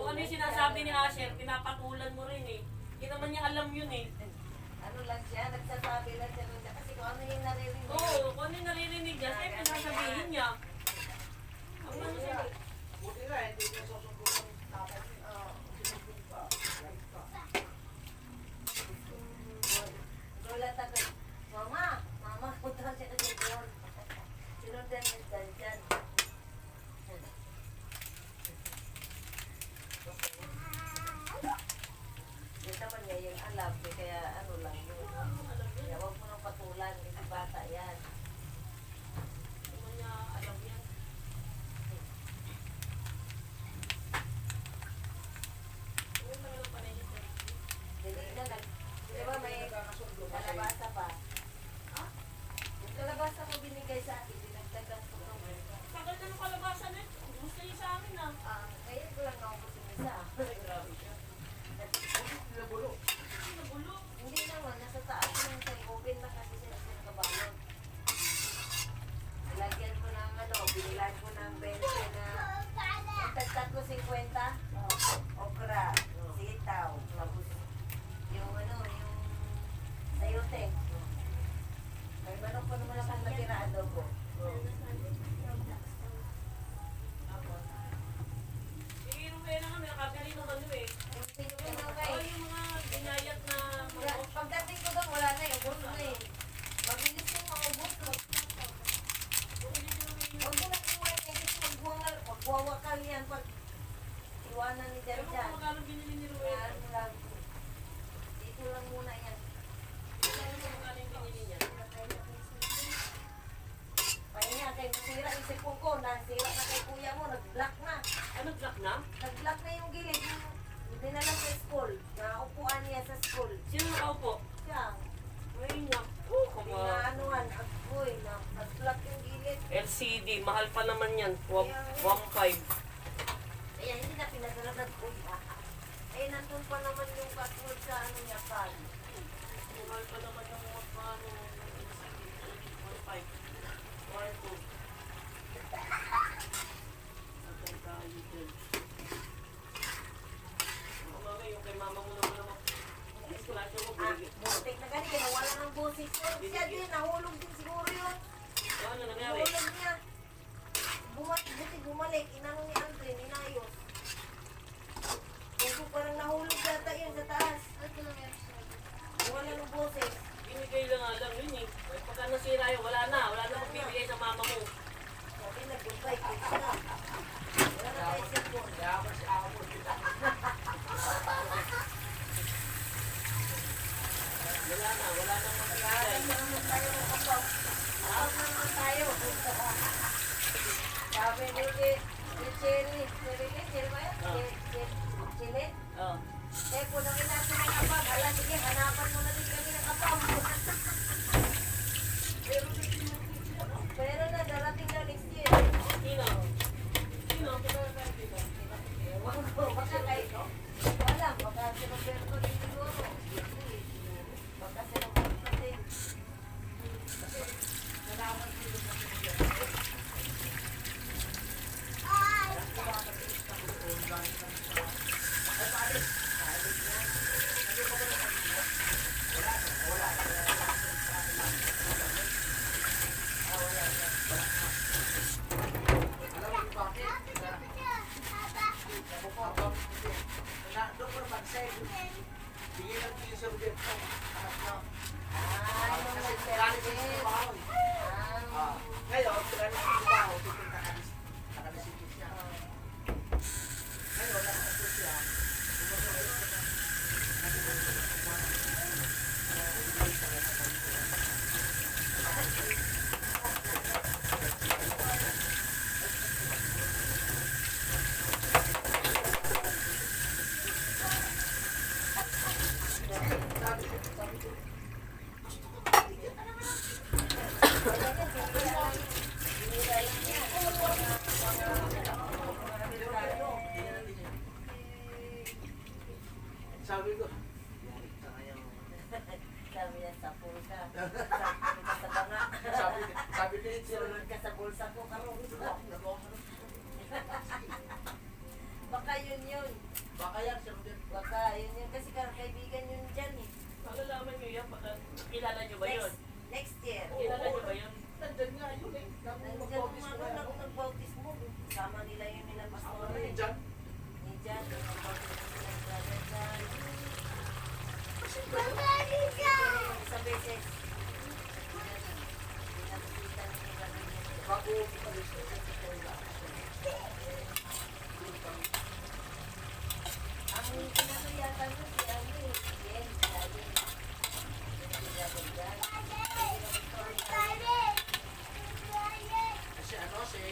ano yung sinasabi ni Asher, pinapatulan mo rin eh. Hindi naman niya alam yun eh. Ano lang siya, nagsasabi lang siya. Kasi kung ano yung naririnig. Oo, kung ano yung naririnig niya, siyempre pinasabihin niya. Ang ano siya. Buti na, hindi ko susubukan tatay. Gulat ako. Mama, punta siya kasi doon. Sinundan niya dyan. Hindi naman niya yung alam, kaya ano lang yun. Kaya huwag mo nang patulan, kasi bata yan. Hindi naman niya alam yan. Oo, talagang panay niya. Dili na, di ba may kalabasa pa? Ha? Yung kalabasa mo binigay sa akin, dinagdagan ko nung Tagal na nung kalabasan eh. Gusto niya sa amin ah. ngayon ko lang naubos yung isa. Ay, grabe siya. Nabulo. Nagulo. Hindi naman, nasa taas lang siya. Open na kasi siya sa kabalon. Nilagyan ko ng binilan ko ng 20 na yung tagtat ko 50, okra, sitaw, tapos yung yung sayote. May manok pa naman ang natira adobo. Sige, Rowena nga, may nakabili ng ano eh. Yung sino Oh, yung mga binayat na mga pagdating ko doon, wala na eh. Ubus na eh. Mabilis yung maubos. Huwag mo na iwan eh. Kasi magwawakal yan pag iwanan ni Pero Jan kung magkano binili ni Rowena? Yan lang. Dito lang muna yan. Magkano yung binili niya? Pahinga kay masira yung sipon ko. Nasira na kay kuya mo. Nag-block na. Ano, black na? Nag-block na yung gilid. Hindi na lang sa school. Naupuan niya sa school. Sino nakaupo? Siya. Ay, naku, kama. Pinaanuhan. Agoy. Nag-block yung gilid. LCD, mahal pa naman yan. 1.5. Kaya hindi na pinadala ng kuya. Eh, nandun pa naman yung password sa niya, pal. Mahal pa naman yung magkano LCD. 1.5. 1.2. Atay tayo dyan. Ako mami, yung kay mama mo naman naman. Diskulation mo, binigit. Butik na ganyan. Kaya wala ng boses yun. Siya din, nahulog din siguro yun. Ano nangyari? Nahulog niya. Buti bumalik. Inano ni Andre, ninayos. Kung parang nahulog yata yun sa taas. Wala ng boses. Binigay lang nga lang yun eh. Pagka nasira yun, wala na. Wala na magbibigay sa mama mo. Sabi na, goodbye. Kids na. Wala na tayo cellphone. Kaya ako si Amo. Wala na magbibigay. Kaya naman tayo ng kapaw. Kapaw na naman tayo. Sabi ni Cherry. Cherry ba yun? Chile? Oh. Eh, punangin natin ang kapaw. Hala, sige, hanapan mo na din kami ng kapaw. Pero na, darating na next year. Sino? Sino? Sino? Ewan ko, baka kayo. Wala, baka si Roberto din siguro. Baka si Roberto din. Nalaman ko yung alam mo bakit? Doon ko naman sa'yo. Bigyan lang din sa Roberto. Anak niya. Nung Kasi nag-service. galing ko sa trabaho eh. Ngayon, galing ko sa trabaho, pupunta ka na si siya. Ngayon, nakapos siya. Bumasulit ko na. Sabi ko, Sabi niya, sapul ka. Sabi ka sa banga. sabi ni Itzel, Sunod ka sa bulsa ko, karong. Baka yun. Baka yan, si Rodel. Baka yun. Kasi kaibigan yun dyan eh. Malalaman nyo yan, baka kilala nyo ba yun? Next year. Kilala nyo ba yun? Nandyan nga yun eh. Nang Nandiyan mag-bautis ko mga na. nag-bautismo. Sama nila yun nila Ako pastor. na dyan. Ni Jan, nag-bautismo nila ng brother Jan. Isang beses. Pinakita ni brother Jan. Bago umalis ko. Ang pinano yata mo si ano eh. Jen, lagi. Si brother Jan. Kasi ano, si...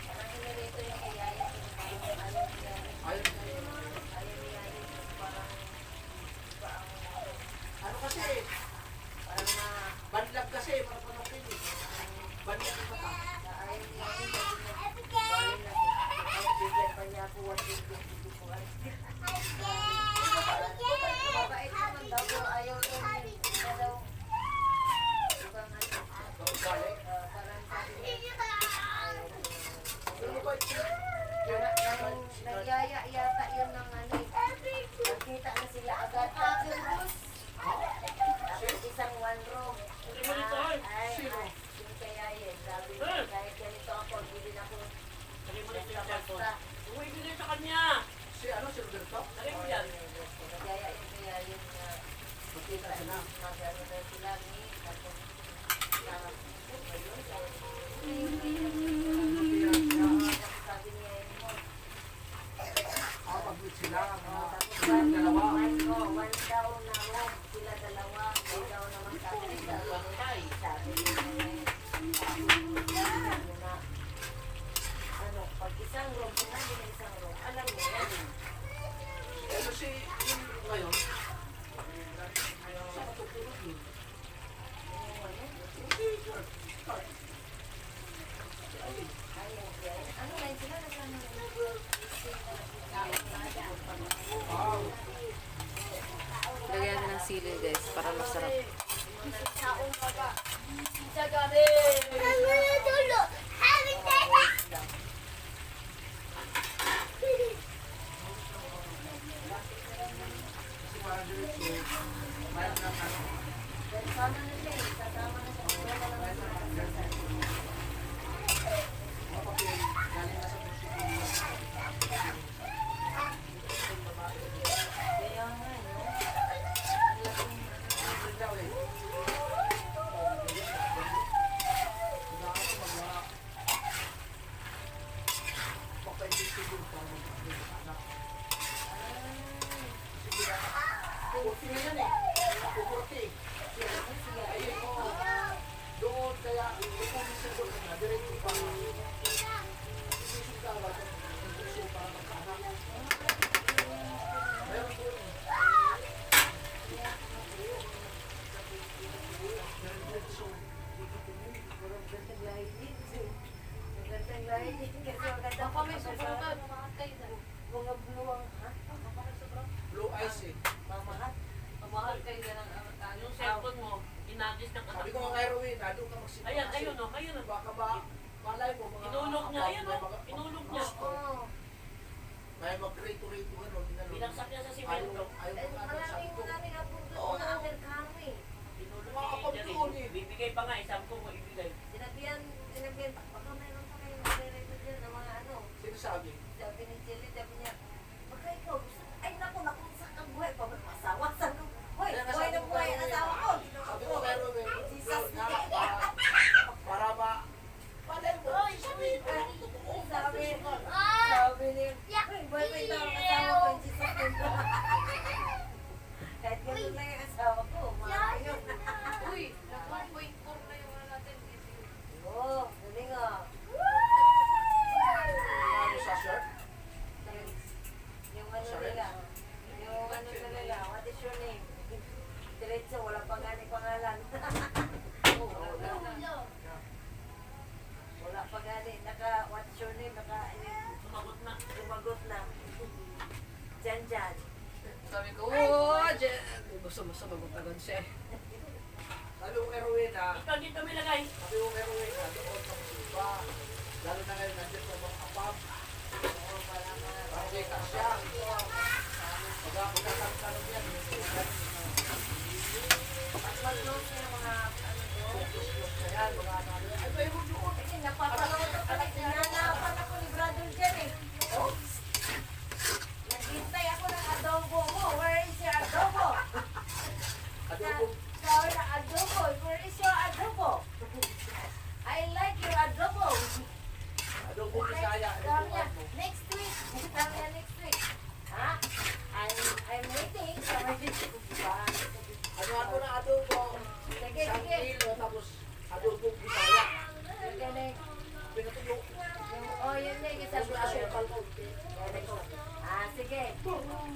Parang inirito yung kay Yaya. Ayaw niya. Ayun na yun. Ayaw ni Yaya. Parang... Ano kasi, Parang na... banlag kasi, para panokin eh. Banlag yung mata. Ayaw ni Yaya. Sorry na. Bigyan pa niya ako 150 po. Mabait naman daw. Pero ayaw daw niya. Kaya daw... Ibang ano. Galing. Parang sabi niya. Ano ba ito? Nagyaya yata yun ng ano eh. Nagkita na sila agad. Tapos isang one room. Sino? Yung kaya yun. Sabi niya, kahit ganito ako, hindi na ako Lagay mo na yung cellphone. basta. Uy, bigay sa kanya! Si ano, si Roberto? Lagay mo yan. Nagyaya yung kaya yun na Magkita sila. magano na sila ni. Tapos sabi niya yun mo. Pag-meet sila, Tapos dalawa. one daw na room. Sila dalawa. May daw naman sabi niya. Sabi niya na ano, pag isang room, kung nandun na isang room, alam mo yan. Ano si, yung ngayon? Sa matutulog yun. Yung ano, Hindi, sure. Start. ayaw yan. Ano lang sila na sana Wow. Lagyan natin ng sili guys para masarap. Kasi parang diretso, mayroon na ano, Sama na siya eh. Sasama na siya. Wala na lang siya. mga papel, galing na sa munisipyo. Kaya nga, no? Ang daw eh. Wala ako, wala. Pagka-investigate ka, anak. Sige na. Kurti na yan eh. Kurti. Ayun mo. Doon, kaya, pupulisan doon na, diretso pa. Isisip ka ba, instruction para magkaanak. Meron doon eh. Diretso. Magandang lahi din. Magandang lahi din. Kasi magandang pagkasama. Mga bluwang, ha? Blue eyes eh. Mamahat. Yung cellphone mo, inagis ng Sabi anak ko mo. nga kay Rowin, doon ka magsimula. Ayan, ayun o, ayun o. Baka ba, malay mo mga... Inulog niya, ayan o. mga- Inulog niya. Oo. May mag-rate-rate mo, ano, ginano. Binagsak niya sa simento. Ayaw Eh, mo nga doon, sabi maraming ko. maraming apunto Oo. na undercam eh. Inulog Mga ni kapag Jerry. doon eh. Bibigay pa nga, isang ko mo ibigay. Sinabihan, baka mayroon pa kayong nagre-record dyan ng mga ano. Sinasabi. Sabi ni Jelly, sabi niya, baka ikaw gusto, ay naku, sa kang buhay pa, masawa sa nung, hoy, Kaya nga buhay sabi na ko buhay, kay ang Rowin, asawa ko. Sabi ko kay Rowin, Jesus, nga, para ma... Malay mo, sabihin mo, totoo, sabi, personal. sabi niya, buhay pa ito ang asawa ko, in Jesus name. Kahit ganun lang yung asawa ko, mga yun. Uy, nag-1.4 na yung natin. Oo, galing ah. Ano sa shirt? Yung ano nila, what is your name? Diretso, wala pa gani pangalan. Wala pa gani, what's your name, Sumagot na. lumagot na. Jan Jan. Sabi ko, oh, Jen. Gusto mo sumagot agad siya. Sabi ko kay Rowin, Ikaw dito may lagay. sabi ko kay Rowin, doon sa munisipyo. Lalo na ngayon, nandiyan sa mga apab. Yan, mga ano. Ay, may mo doon. Kasi napapaloto ko na sinanapan ako ni brother dyan eh. Oh, Naghintay ako ng adobo mo. Where is your adobo? adobo. Sabi na adobo. Where is your adobo? I like your adobo. Adobo Bisaya. Sabi niya, next week. Sabi niya, next week. Ha? I'm waiting. Sabi niya, Ano na adobo? sige, Isang sige. kilo, tapos adobo Bisaya. Sige, next. Pinatuyo. Oh, yun na yung Tapos sabi na ko. asukal ko. Sige.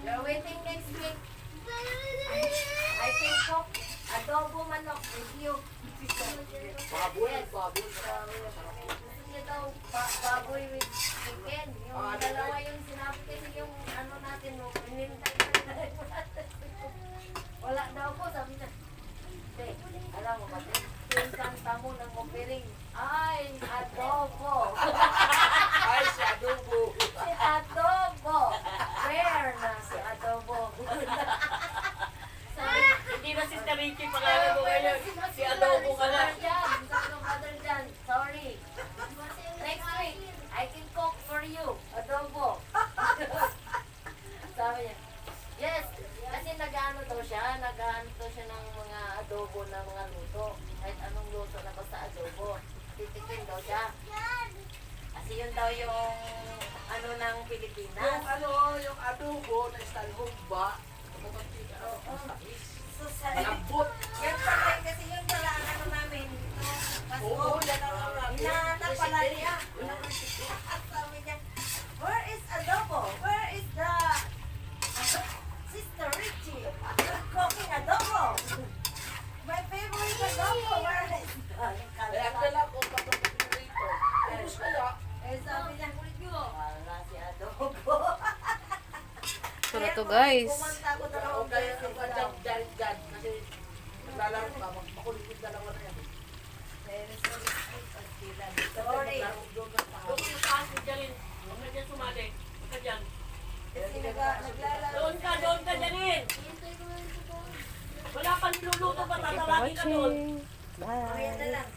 You're waiting next week. I can cook adobo manok with you. Baboy, Yes. baboy. Gusto niya daw baboy with chicken. Yung dalawa yung sinabi kasi yung ano natin, no, inintay na wala daw po, sabi niya. Te, alam mo ba, te, yung kanta mo ng opening, ay, adobo. Ay, si adobo. Si adobo. Where na si adobo? Sabi, Hindi na si Ricky pangalan mo ngayon. Si Adobo ka na. Sabi ng mother dyan, sorry. Next week, I can cook for you. Adobo. Sabi niya, yes. Kasi nag-ano daw siya ng mga adobo na mga luto. Kahit anong luto na basta adobo. Titikin daw siya. Kasi yun daw yung ano ng Pilipinas. Yung ano, yung adobo na style humba, mamantika, tamis. So, sa Malambot. yan pala, kasi yun pala ang ano namin. Pasko. Oo, yan ang ano namin. Hinahanap pala niya. Sabi niya, where is adobo? Where is the Sister Richie? You're cooking adobo. My favorite adobo. Where is Kaya ang dala ko, pagkakas na rito. Tapos kaya, Eh, sabi niya, wala si adobo. Ito na to, guys. Pumunta ako o dalawang kaya beses ang daw. dyan, kasi naglalaro ka, makulit yung dalawa na yan. Very sorry, Pastilan. Sorry. Naglaro doon ng tao. Doon yung taas mo dyan. Huwag ka dyan sumali. Huwag ka dyan. Kasi naglalaro. Doon ka dyanin. Wala pang niluluto pa, Thank you for tatawagin ka doon. watching. Ayan na Bye. lang.